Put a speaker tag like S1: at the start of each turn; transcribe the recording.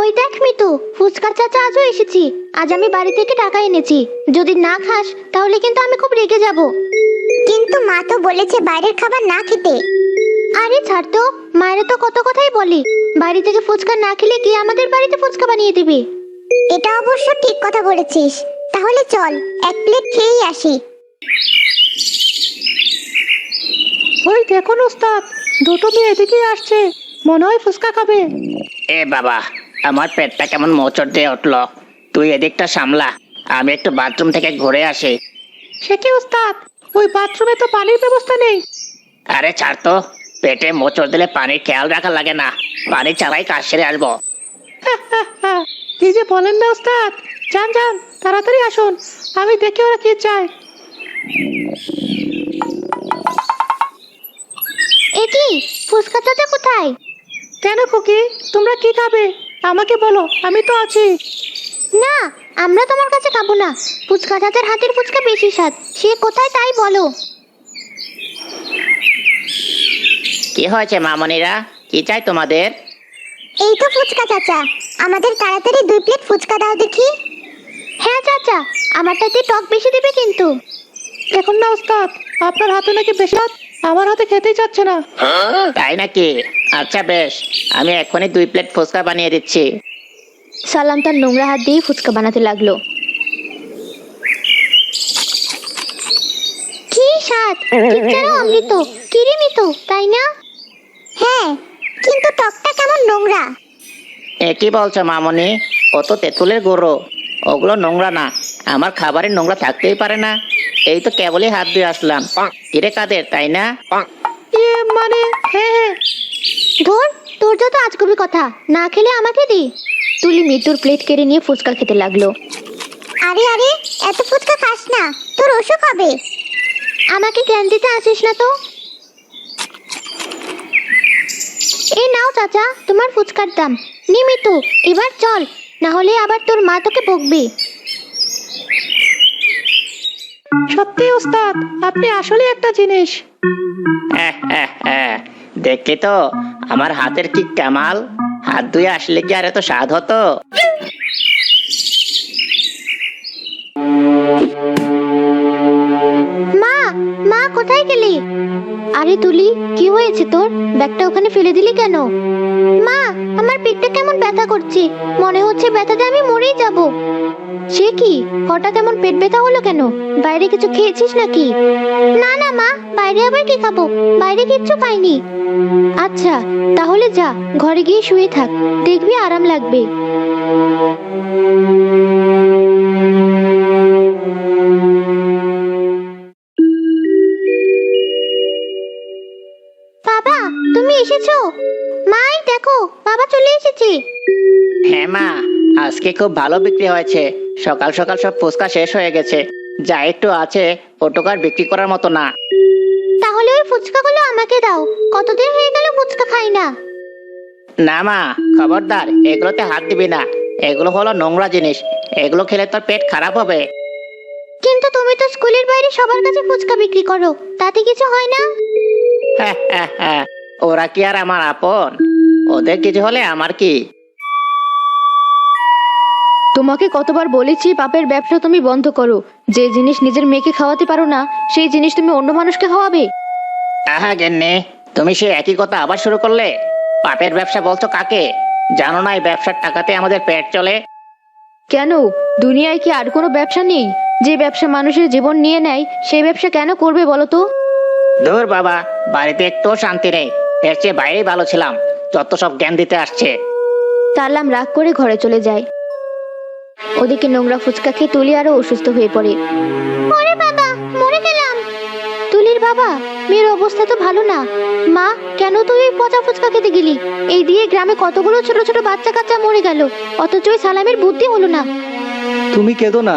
S1: ওই দেখ মিতু, ফুচকার চাচা আজও এসেছি। আজ আমি বাড়ি থেকে টাকা এনেছি, যদি না খাস তাহলে কিন্তু আমি খুব রেগে যাব।
S2: কিন্তু মা তো বলেছে বাইরের খাবার না খেতে।
S1: আরে ছাড় তো, মায়েরা তো কত কথাই বলে। বাড়ি থেকে ফুচকা না খেলে কি আমাদের বাড়িতে ফুচকা বানিয়ে দিবে?
S2: এটা অবশ্য ঠিক কথা বলেছিস। তাহলে চল এক প্লেট খেয়েই আসি।
S3: ওই দেখুন ওস্তাদ, দুটো মেয়ে এদিকে আসছে, মনে হয় ফুচকা খাবে।
S4: এ বাবা, আমার পেটটা কেমন মোচড় দিয়ে উঠলো। তুই এদিকটা সামলা, আমি একটু বাথরুম থেকে ঘুরে আসি।
S3: সে কি ওস্তাদ, ওই বাথরুমে তো পানির ব্যবস্থা নেই।
S4: আরে ছাড় তো, পেটে মোচড় দিলে পানির খেয়াল রাখা লাগে না, পানি ছাড়াই কাজ সেরে আসবো।
S3: কি যে বলেন না ওস্তাদ, যান যান তাড়াতাড়ি আসুন, আমি দেখি ওরা কি চায়।
S1: এ কি, ফুচকা চাচা কোথায়?
S3: কেন খুকি, তোমরা কি খাবে আমাকে বলো, আমি তো আছি।
S1: না, আমরা তোমার কাছে খাবো না। ফুচকা চাচার হাতের ফুচকা বেশি স্বাদ, সে কোথায় তাই বলো।
S4: কি হয়েছে মামনিরা, কি চাই তোমাদের?
S2: এই তো ফুচকা চাচা, আমাদের তাড়াতাড়ি 2 প্লেট ফুচকা দাও দেখি।
S1: হ্যাঁ চাচা, আমারটাতে টক বেশি দিবে কিন্তু।
S3: দেখুন না ওস্তাদ, আপনার হাতে নাকি বেশি স্বাদ, আমার হাতে খেতেই যাচ্ছে না।
S4: তাই নাকি? আচ্ছা বেশ, আমি এখনই 2 প্লেট ফুচকা বানিয়ে দিচ্ছি।
S1: সালাম তার নোংরা হাত দিয়ে ফুচকা বানাতে লাগলো। কি স্বাদ, ঠিক যেন অমৃত। কিরিমিত, তাই না?
S2: হ্যাঁ, কিন্তু টকটা কেমন নোংরা।
S4: এ কি বলছো মামনি, ও তো তেঁতুলের গুঁড়ো, ওগুলো নোংরা না। আমার খাবারের নোংরা থাকতেই পারে না। এই তো কেবলই হাত দিয়ে আসলাম। কিরে কাদের, তাই না?
S3: মানে হ্যাঁ হ্যাঁ।
S1: ধর, তোর যত আজগুবি কথা, না খেলে আমাকে দি। তুলি মৃত্যুর প্লেট কেড়ে নিয়ে ফুচকা খেতে লাগলো।
S2: আরে আরে, এত ফুচকা খাস না, তোর অসুখ হবে।
S1: আমাকে জ্ঞান দিতে আসিস না তো। এই নাও চাচা, তোমার ফুচকার দাম। নিমিত, এবার চল, না হলে আবার তোর মা তোকে বকবে।
S3: সত্যি ওস্তাদ, আপনি আসলে একটা জিনিস।
S4: দেখলি তো আমার হাতের কি কামাল। হাত ধুয়ে আসলে কি আর এত স্বাদ হতো?
S1: মা, মা কোথায় গেলি? আরে তুলি, কি হয়েছে তোর? ব্যাগটা ওখানে ফেলে দিলি কেন? মা, আমার পেটটা কেমন ব্যথা করছে, মনে হচ্ছে ব্যথাতে আমি মরেই যাব। সে কি, হঠাৎ এমন পেট ব্যথা হলো কেন? বাইরে কিছু খেয়েছিস নাকি? না না মা, বাইরে আবার কি খাবো, বাইরে কিচ্ছু খাইনি। আচ্ছা, তাহলে যা, ঘরে গিয়ে শুয়ে থাক, দেখবি আরাম লাগবে। বাবা, তুমি এসেছো? মাই দেখো, বাবা চলে এসেছে।
S4: হ্যাঁ মা, আজকে খুব ভালো বিক্রি হয়েছে। সকাল সকাল সব ফুচকা শেষ হয়ে গেছে, যা একটু আছে ওটুকু আর বিক্রি করার মতো না।
S1: তাহলে ওই ফুচকাগুলো আমাকে দাও, কতদিন হয়ে গেল ফুচকা খাই না।
S4: না মা, খবরদার এগুলোতে হাত দিবি না। এগুলো হলো নোংরা জিনিস, এগুলো খেলে তোর পেট খারাপ হবে।
S1: কিন্তু তুমি তো স্কুলের বাইরে সবার কাছে ফুচকা বিক্রি করো, তাতে কিছু হয় না?
S4: ওরা কি আর আমার আপন? ওদের কিছু হলে আমার কি?
S5: তোমাকে কতবার বলেছি পাপের ব্যবসা তুমি বন্ধ করো। যে জিনিস নিজের মেয়েকে খাওয়াতে পারো না, সেই জিনিস তুমি অন্য মানুষকে খাওয়াবে।
S4: আহা গেন্নে, তুমি সে একই কথা আবার শুরু করলে। পাপের ব্যবসা বলছো কাকে? জানো না এই ব্যবসার টাকাতে আমাদের পেট চলে?
S5: কেন, দুনিয়ায় কি আর কোনো ব্যবসা নেই? যে ব্যবসা মানুষের জীবন নিয়ে নেয়, সেই ব্যবসা কেন করবে বলো তো?
S4: ধুর বাবা, বাড়িতে একটু শান্তি নেই। এর চেয়ে বাইরেই ভালো ছিলাম, যত সব জ্ঞান দিতে আসছে।
S5: তারলাম রাগ করে ঘরে চলে যায়। ওদিকে নোংরা ফুচকা খেয়ে তুলি আরো অসুস্থ হয়ে পড়ে।
S1: ওরে বাবা, মরে গেলাম। তুলির বাবা, মেয়ের অবস্থা তো ভালো না। মা, কেন তুই ওই পচা ফুচকা খেতে গেলি? এই দিয়ে গ্রামে কতগুলো ছোট ছোট বাচ্চা কাচ্চা মরে গেল, অথচ ওই সালামের বুদ্ধি হলো না।
S6: তুমি কেঁদো না,